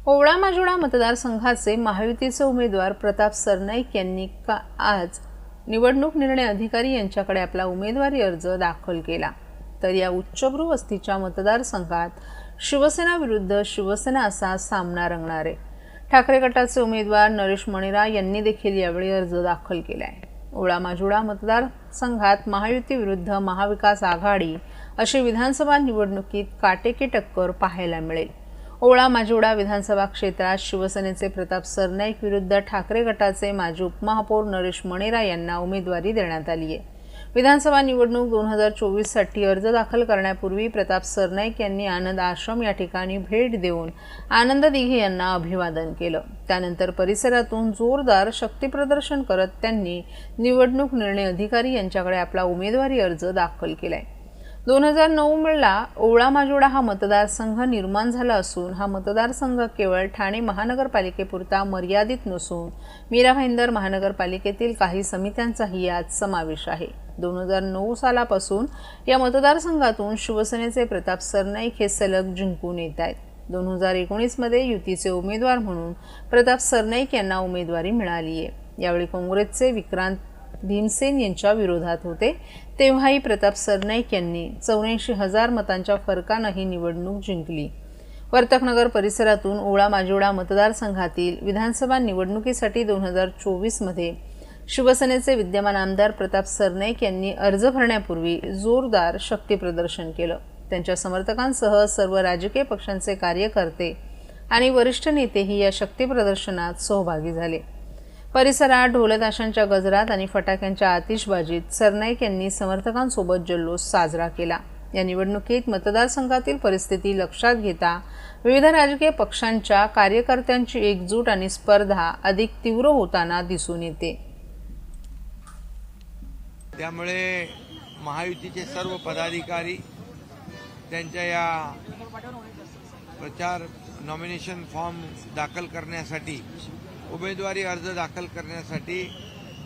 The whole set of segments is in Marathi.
ओवळा माजुळा मतदारसंघाचे महायुतीचे उमेदवार प्रताप सरनाईक यांनी आज निवडणूक निर्णय अधिकारी यांच्याकडे आपला उमेदवारी अर्ज दाखल केला। तर या उच्चभ्रू वस्तीच्या मतदारसंघात शिवसेना विरुद्ध शिवसेना असा सामना रंगणार आहे। ठाकरे गटाचे उमेदवार नरेश मणिरा यांनी देखील यावेळी अर्ज दाखल केलाय। ओवळा माजुळा मतदारसंघात महायुती विरुद्ध महाविकास आघाडी अशी विधानसभा निवडणुकीत काटेकी टक्कर पाहायला मिळेल। ओवळा माजुळा विधानसभा क्षेत्रात शिवसेनेचे प्रताप सरनाईक विरुद्ध ठाकरे गटाचे माजी उपमहापौर नरेश मणिरा यांना उमेदवारी देण्यात आली आहे। विधानसभा निवडणूक 2024 साठी अर्ज दाखल करण्यापूर्वी प्रताप सरनाईक यांनी आनंद आश्रम या ठिकाणी भेट देऊन आनंद दिघे यांना अभिवादन केलं। त्यानंतर परिसरातून जोरदार शक्तीप्रदर्शन करत त्यांनी निवडणूक निर्णय अधिकारी यांच्याकडे आपला उमेदवारी अर्ज दाखल केलाय। 2009 ला ओवळा माजुळा हा मतदारसंघ निर्माण झाला असून हा मतदारसंघ केवळ ठाणे महानगरपालिकेपुरता मर्यादित नसून मीरा भाईंदर महानगरपालिकेतील काही समित्यांचाही यात समावेश आहे। 2009 सालापासून या मतदारसंघातून शिवसेनेचे प्रताप सरनाईक हे सलग जिंकून येत आहेत। 2019 मध्ये युतीचे उमेदवार म्हणून प्रताप सरनाईक यांना उमेदवारी मिळाली आहे। यावेळी काँग्रेसचे विक्रांत भीमसेन यांच्या विरोधात होते, तेव्हाही प्रताप सरनाईक यांनी 84,000 मतांच्या फरकाने ही निवडणूक जिंकली। वर्तकनगर परिसरातून ओवळा माजुळा मतदारसंघातील विधानसभा निवडणुकीसाठी 2024 मध्ये शिवसेनेचे विद्यमान आमदार प्रताप सरनाईक यांनी अर्ज भरण्यापूर्वी जोरदार शक्तीप्रदर्शन केलं। त्यांच्या समर्थकांसह सर्व राजकीय पक्षांचे कार्यकर्ते आणि वरिष्ठ नेतेही या शक्तीप्रदर्शनात सहभागी झाले। परिसरात ढोलताशांच्या गजरात आणि फटाक्यांच्या आतिषबाजीत सरनाईक यांनी समर्थकांसोबत जल्लोष साजरा केला। या निवडणुकीत मतदारसंघातील परिस्थिती लक्षात घेता विविध राजकीय पक्षांच्या कार्यकर्त्यांची एकजूट आणि स्पर्धा अधिक तीव्र होताना दिसून येते। त्यामुळे महायुतीचे सर्व पदाधिकारी त्यांच्या या प्रचार नॉमिनेशन फॉर्म दाखल करण्यासाठी उमेदवारी अर्ज दाखल करण्यासाठी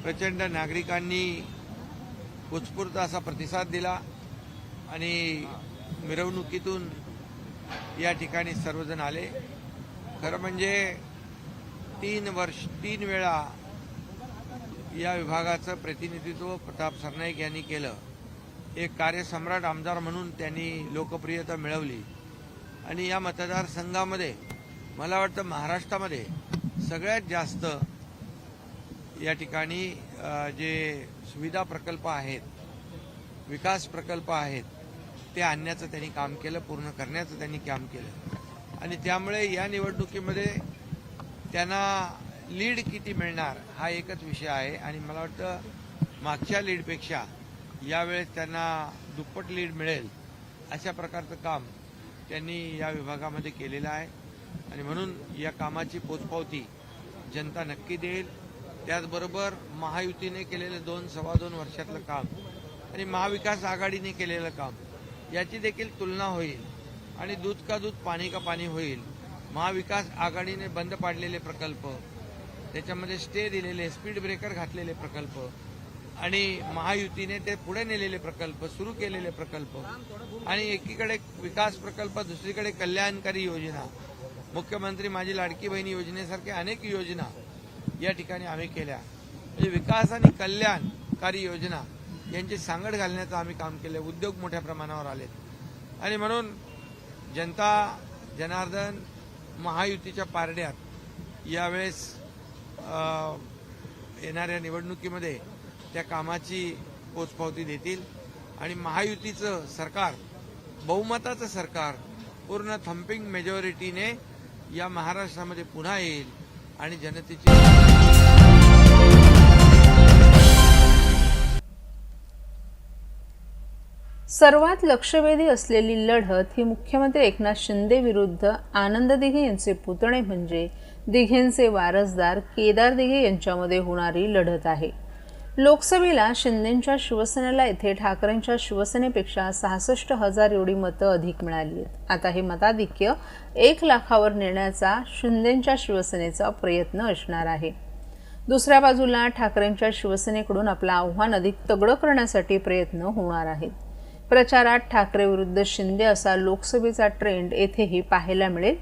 प्रचंड नागरिकांनी उत्स्फूर्त असा प्रतिसाद दिला आणि मिरवणुकीतून या ठिकाणी सर्वजण आले। खरं म्हणजे 3 वेळा या विभागाचं प्रतिनिधित्व प्रताप सरनाईक यांनी केलं। एक कार्यसम्राट आमदार म्हणून त्यांनी लोकप्रियता मिळवली आणि या मतदारसंघामध्ये मला वाटतं महाराष्ट्रामध्ये सगळ्यात जास्त या ठिकाणी जे सुविधा प्रकल्प आहेत, विकास प्रकल्प आहेत ते आणण्याचं त्यांनी काम केलं, पूर्ण करण्याचं त्यांनी काम केलं आणि त्यामुळे या निवडणुकीमध्ये त्यांना लीड किती मिळणार हा एकच विषय आहे आणि मला वाटतं मागच्या लीडपेक्षा यावेळेस त्यांना दुप्पट लीड मिळेल अशा प्रकारचं काम त्यांनी या विभागामध्ये केलेलं आहे आणि म्हणून या कामाची पोचपावती जनता नक्की देईल। त्याचबरोबर महायुतीने केलेलं 2-2.25 वर्षातलं काम आणि महाविकास आघाडीने केलेलं काम याची देखील तुलना होईल आणि दूध का दूध पाणी का पाणी होईल। महाविकास आघाडीने बंद पाडलेले प्रकल्प, त्याच्यामध्ये स्टे दिलेले, स्पीड ब्रेकर घातलेले प्रकल्प आणि महायुतीने ते पुढे नेलेले प्रकल्प, सुरू केलेले प्रकल्प आणि एकीकडे विकास प्रकल्प, दुसरीकडे कल्याणकारी योजना, मुख्यमंत्री माझी लाडकी बहिणी योजनेसारख्या अनेक योजना या ठिकाणी आम्ही केल्या। म्हणजे विकास आणि कल्याणकारी योजना यांची सांगड घालण्याचं आम्ही काम केलं। उद्योग मोठ्या प्रमाणावर आलेत आणि म्हणून जनता जनार्दन महायुतीच्या पारड्यात यावेळेस येणाऱ्या निवडणुकीमध्ये त्या कामाची पोचपावती देतील आणि महायुतीचं सरकार, बहुमताचं सरकार पूर्ण थम्पिंग मेजॉरिटीने या महाराष्ट्रामध्ये पुन्हा येईल आणि जनतेची सर्वात लक्षवेधी असलेली लढत ही मुख्यमंत्री एकनाथ शिंदे विरुद्ध आनंद दिघे यांचे पुतणे म्हणजे दिघेंचे वारसदार केदार दिघे यांच्यामध्ये होणारी लढत आहे। लोकसभेला शिंदेंच्या शिवसेनेला येथे ठाकरेंच्या शिवसेनेपेक्षा 66,000 एवढी मतं अधिक मिळाली आहेत। आता हे मताधिक्य 1 लाखावर नेण्याचा शिंदेंच्या शिवसेनेचा प्रयत्न असणार आहे। दुसऱ्या बाजूला ठाकरेंच्या शिवसेनेकडून आपलं आव्हान अधिक तगडं करण्यासाठी प्रयत्न होणार आहेत। प्रचारात ठाकरे विरुद्ध शिंदे असा लोकसभेचा ट्रेंड येथेही पाहायला मिळेल।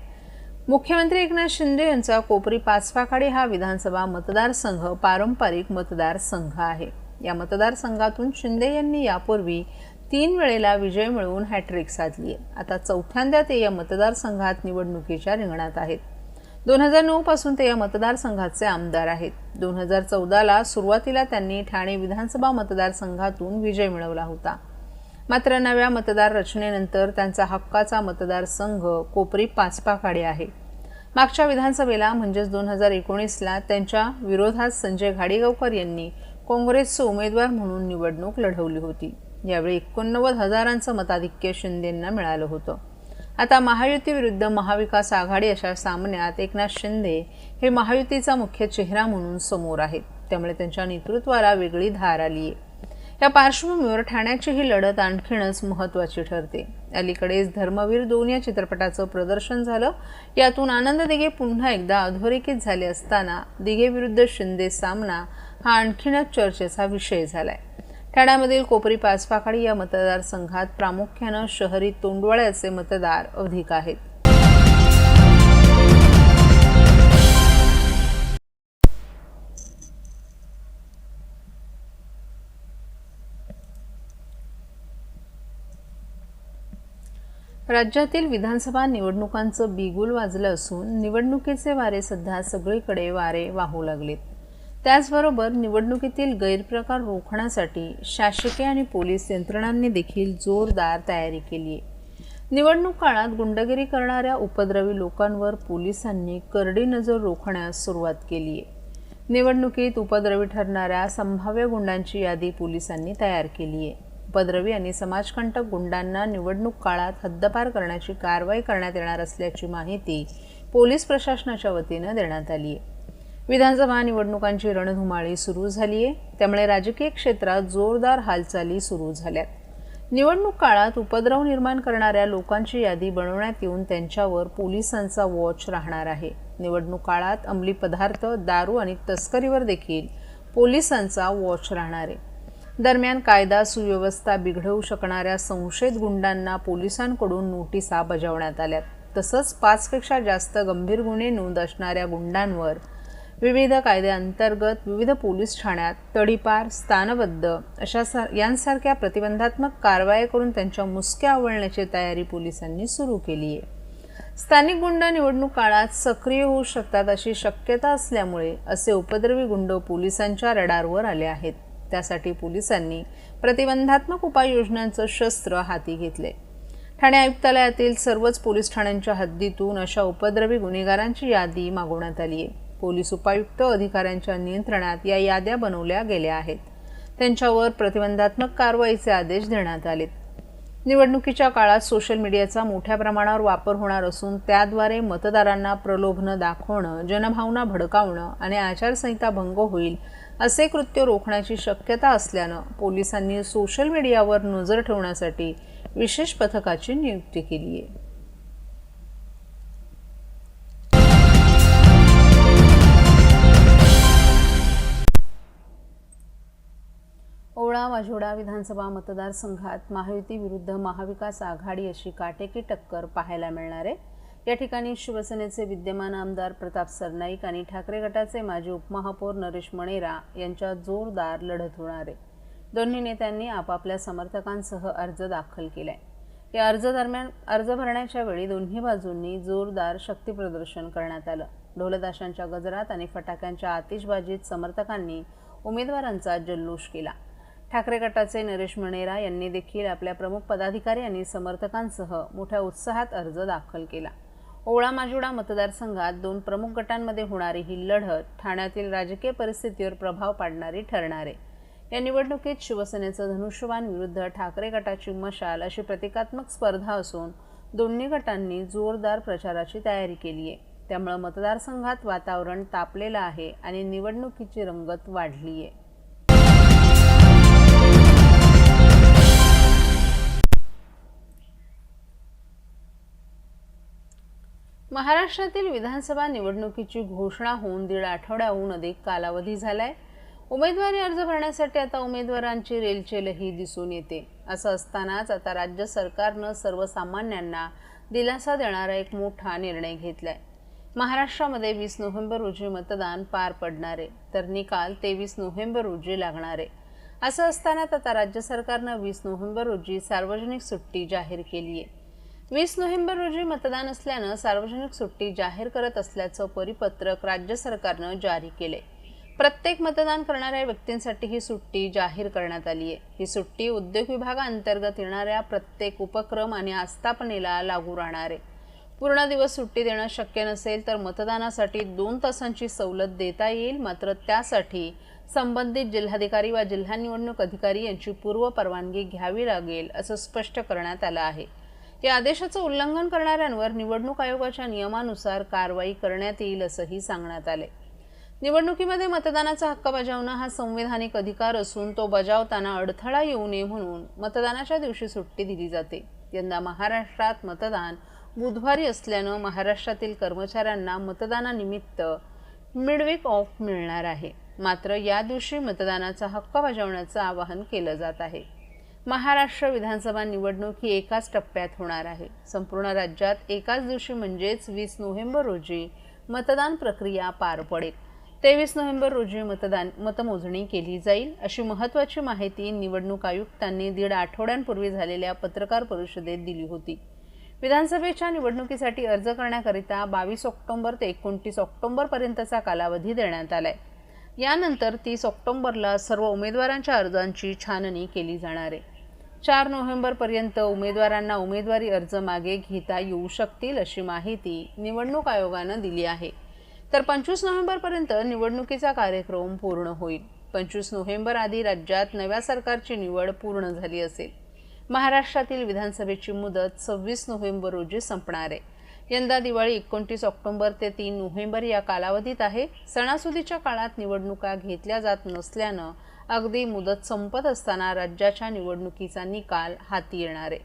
मुख्यमंत्री एकनाथ शिंदे यांचा कोपरी पाचपाखाडी हा विधानसभा मतदारसंघ पारंपरिक मतदारसंघ आहे. या मतदारसंघातून शिंदे यांनी यापूर्वी 3 वेळेला विजय मिळवून हॅट्रिक साधली आहे. आता चौथ्यांदा ते या मतदारसंघात निवडणुकीच्या रिंगणात आहेत. 2009 पासून ते या मतदारसंघाचे आमदार आहेत. 2014ला सुरुवातीला त्यांनी ठाणे विधानसभा मतदारसंघातून विजय मिळवला होता. मात्र नव्या मतदार रचनेनंतर त्यांचा हक्काचा मतदारसंघ कोपरी पाचपाखाडी आहे. मागच्या विधानसभेला म्हणजेच 2019ला त्यांच्या विरोधात संजय घाडीगावकर यांनी काँग्रेसचे उमेदवार म्हणून निवडणूक लढवली होती. यावेळी 89,000 मताधिक्य शिंदेंना मिळालं होतं. आता महायुती विरुद्ध महाविकास आघाडी अशा सामन्यात एकनाथ शिंदे हे महायुतीचा मुख्य चेहरा म्हणून समोर आहेत. त्यामुळे त्यांच्या नेतृत्वाला वेगळी धार आली आहे. या पार्श्वभूमीवर ठाण्याची ही लढत आणखीनच महत्त्वाची ठरते. अलीकडेच धर्मवीर 2 या चित्रपटाचं प्रदर्शन झालं. यातून आनंद दिघे पुन्हा एकदा अधोरेखित झाले असताना दिघे विरुद्ध शिंदे सामना हा आणखीनच चर्चेचा विषय झालाय. ठाण्यामधील कोपरी पाचपाखाडी या मतदारसंघात प्रामुख्यानं शहरी तोंडवळ्याचे मतदार अधिक आहेत. राज्यातील विधानसभा निवडणुकांचं बिगुल वाजलं असून निवडणुकीचे वारे सध्या सगळीकडे वारे वाहू लागलेत. त्याचबरोबर निवडणुकीतील गैरप्रकार रोखण्यासाठी शासकीय आणि पोलीस यंत्रणांनी देखील जोरदार तयारी केली आहे. निवडणूक काळात गुंडगिरी करणाऱ्या उपद्रवी लोकांवर पोलिसांनी करडी नजर रोखण्यास सुरुवात केली आहे. निवडणुकीत उपद्रवी ठरणाऱ्या संभाव्य गुंडांची यादी पोलिसांनी तयार केली आहे. उपद्रवी आणि समाजकंटक गुंडांना निवडणूक काळात हद्दपार करण्याची कारवाई करण्यात येणार असल्याची माहिती पोलीस प्रशासनाच्या वतीनं देण्यात आली आहे. विधानसभा निवडणुकांची रणधुमाळी सुरू झाली आहे. त्यामुळे राजकीय क्षेत्रात जोरदार हालचाली सुरू झाल्यात. निवडणूक काळात उपद्रव निर्माण करणाऱ्या लोकांची यादी बनवण्यात येऊन त्यांच्यावर पोलिसांचा वॉच राहणार आहे. निवडणूक काळात अंमली पदार्थ, दारू आणि तस्करीवर देखील पोलिसांचा वॉच राहणार आहे. दरम्यान कायदा सुव्यवस्था बिघडवू शकणाऱ्या संशयित गुंडांना पोलिसांकडून नोटिसा बजावण्यात आल्यात. तसंच 5 पेक्षा जास्त गंभीर गुन्हे नोंद असणाऱ्या गुंडांवर विविध कायद्यांतर्गत विविध पोलीस ठाण्यात तडीपार, स्थानबद्ध यांसारख्या प्रतिबंधात्मक कारवाया करून त्यांच्या मुसक्या आवळण्याची तयारी पोलिसांनी सुरू केली आहे. स्थानिक गुंड निवडणूक काळात सक्रिय होऊ शकतात अशी शक्यता असल्यामुळे असे उपद्रवी गुंड पोलिसांच्या रडारवर आले आहेत. त्यासाठी पोलिसांनी प्रतिबंधात्मक उपाययोजनांचं शस्त्र हाती घेतले. ठाणे आयुक्तालयातील सर्वच पोलीस ठाण्यांच्या हद्दीतून अशा उपद्रवी गुन्हेगारांची यादी मागवण्यात आली आहे. पोलीस उपायुक्त अधिकाऱ्यांच्या नियंत्रणात या याद्या बनवल्या गेल्या आहेत. त्यांच्यावर प्रतिबंधात्मक कारवाईचे आदेश देण्यात आलेत. निवडणुकीच्या काळात सोशल मीडियाचा मोठ्या प्रमाणावर वापर होणार असून त्याद्वारे मतदारांना प्रलोभनं दाखवणं, जनभावना भडकावणं आणि आचारसंहिता भंग होईल असे कृत्य रोखण्याची शक्यता असल्यानं पोलिसांनी सोशल मीडियावर नजर ठेवण्यासाठी विशेष पथकाची नियुक्ती केली आहे. ओवळा-वाझोडा विधानसभा मतदारसंघात महायुती विरुद्ध महाविकास आघाडी अशी काटेकी टक्कर पाहायला मिळणार आहे. या ठिकाणी शिवसेनेचे विद्यमान आमदार प्रताप सरनाईक आणि ठाकरे गटाचे माजी उपमहापौर नरेश मणेरा यांच्यात जोरदार लढत होणार आहे. दोन्ही नेत्यांनी आपापल्या समर्थकांसह अर्ज दाखल केलाय. या दरम्यान अर्ज भरण्याच्या वेळी दोन्ही बाजूंनी जोरदार शक्तीप्रदर्शन करण्यात आलं. ढोलताशांच्या गजरात आणि फटाक्यांच्या आतिषबाजीत समर्थकांनी उमेदवारांचा जल्लोष केला. ठाकरे गटाचे नरेश मणेरा यांनी देखील आपल्या प्रमुख पदाधिकारी आणि समर्थकांसह मोठ्या उत्साहात अर्ज दाखल केला. ओवळा-माजिवडा मतदारसंघात 2 प्रमुख गटांमध्ये होणारी ही लढत ठाण्यातील राजकीय परिस्थितीवर प्रभाव पाडणारी ठरणार आहे. या निवडणुकीत शिवसेनेचं धनुष्यबाण विरुद्ध ठाकरे गटाची मशाल अशी प्रतिकात्मक स्पर्धा असून दोन्ही गटांनी जोरदार प्रचाराची तयारी केली आहे. त्यामुळे मतदारसंघात वातावरण तापलेलं आहे आणि निवडणुकीची रंगत वाढली आहे. महाराष्ट्रातील विधानसभा निवडणुकीची घोषणा होऊन 1.5 आठवड्याहून अधिक कालावधी झालाय. उमेदवारी अर्ज भरण्यासाठी आता उमेदवारांची रेलचेलही दिसून येते. असं असतानाच आता राज्य सरकारनं सर्वसामान्यांना दिलासा देणारा एक मोठा निर्णय घेतलाय. महाराष्ट्रामध्ये 20 नोव्हेंबर रोजी मतदान पार पडणार आहे, तर निकाल 23 नोव्हेंबर रोजी लागणार आहे. असं असतानाच आता राज्य सरकारनं 20 नोव्हेंबर रोजी सार्वजनिक सुट्टी जाहीर केली आहे. 20 नोव्हेंबर रोजी मतदान असल्यानं सार्वजनिक सुट्टी जाहीर करत असल्याचं परिपत्रक राज्य सरकारनं जारी केले. प्रत्येक मतदान करणाऱ्या व्यक्तींसाठी ही सुट्टी जाहीर करण्यात आली आहे. ही सुट्टी उद्योग विभागाअंतर्गत येणाऱ्या प्रत्येक उपक्रम आणि आस्थापनेला लागू राहणार आहे. पूर्ण दिवस सुट्टी देणं शक्य नसेल तर मतदानासाठी 2 तासांची सवलत देता येईल. मात्र त्यासाठी संबंधित जिल्हाधिकारी वा जिल्हा निवडणूक अधिकारी यांची पूर्व परवानगी घ्यावी लागेल, असं स्पष्ट करण्यात आलं आहे. या आदेशाचं उल्लंघन करणाऱ्यांवर निवडणूक आयोगाच्या नियमानुसार कारवाई करण्यात येईल, असंही सांगण्यात आले. निवडणुकीमध्ये मतदानाचा हक्क बजावणं हा संवैधानिक अधिकार असून तो बजावताना अडथळा येऊ नये म्हणून मतदानाच्या दिवशी सुट्टी दिली जाते. यंदा महाराष्ट्रात मतदान बुधवारी असल्यानं महाराष्ट्रातील कर्मचाऱ्यांना मतदानानिमित्त मिडवीक ऑफ मिळणार आहे. मात्र या दिवशी मतदानाचा हक्क बजावण्याचं आवाहन केलं जात आहे. महाराष्ट्र विधानसभा निवडणूक ही एकाच टप्प्यात होणार आहे. संपूर्ण राज्यात एकाच दिवशी म्हणजेच 20 नोव्हेंबर रोजी मतदान प्रक्रिया पार पडेल. 23 नोव्हेंबर रोजी मतमोजणी केली जाईल, अशी महत्त्वाची माहिती निवडणूक आयुक्तांनी 1.5 आठवड्यांपूर्वी झालेल्या पत्रकार परिषदेत दिली होती. विधानसभेच्या निवडणुकीसाठी अर्ज करण्याकरिता 22 ऑक्टोबर ते 29 ऑक्टोबरपर्यंतचा कालावधी देण्यात आलाय. यानंतर 30 ऑक्टोबरला सर्व उमेदवारांच्या अर्जांची छाननी केली जाणार आहे. 4 नोव्हेंबरपर्यंत उमेदवारांना उमेदवारी अर्ज मागे घेता येऊ शकतील, अशी माहिती निवडणूक आयोगानं दिली आहे. तर 25 नोव्हेंबरपर्यंत निवडणुकीचा कार्यक्रम पूर्ण होईल. 25 नोव्हेंबर आधी राज्यात नव्या सरकारची निवड पूर्ण झाली असेल. महाराष्ट्रातील विधानसभेची मुदत 26 नोव्हेंबर रोजी संपणार आहे. यंदा दिवाळी 29 ऑक्टोबर ते 3 नोव्हेंबर या कालावधीत आहे. सणासुदीच्या काळात निवडणुका घेतल्या जात नसल्यानं अगदी मुदत संपत असताना राज्याच्या निवडणुकीचा निकाल हाती येणार आहे.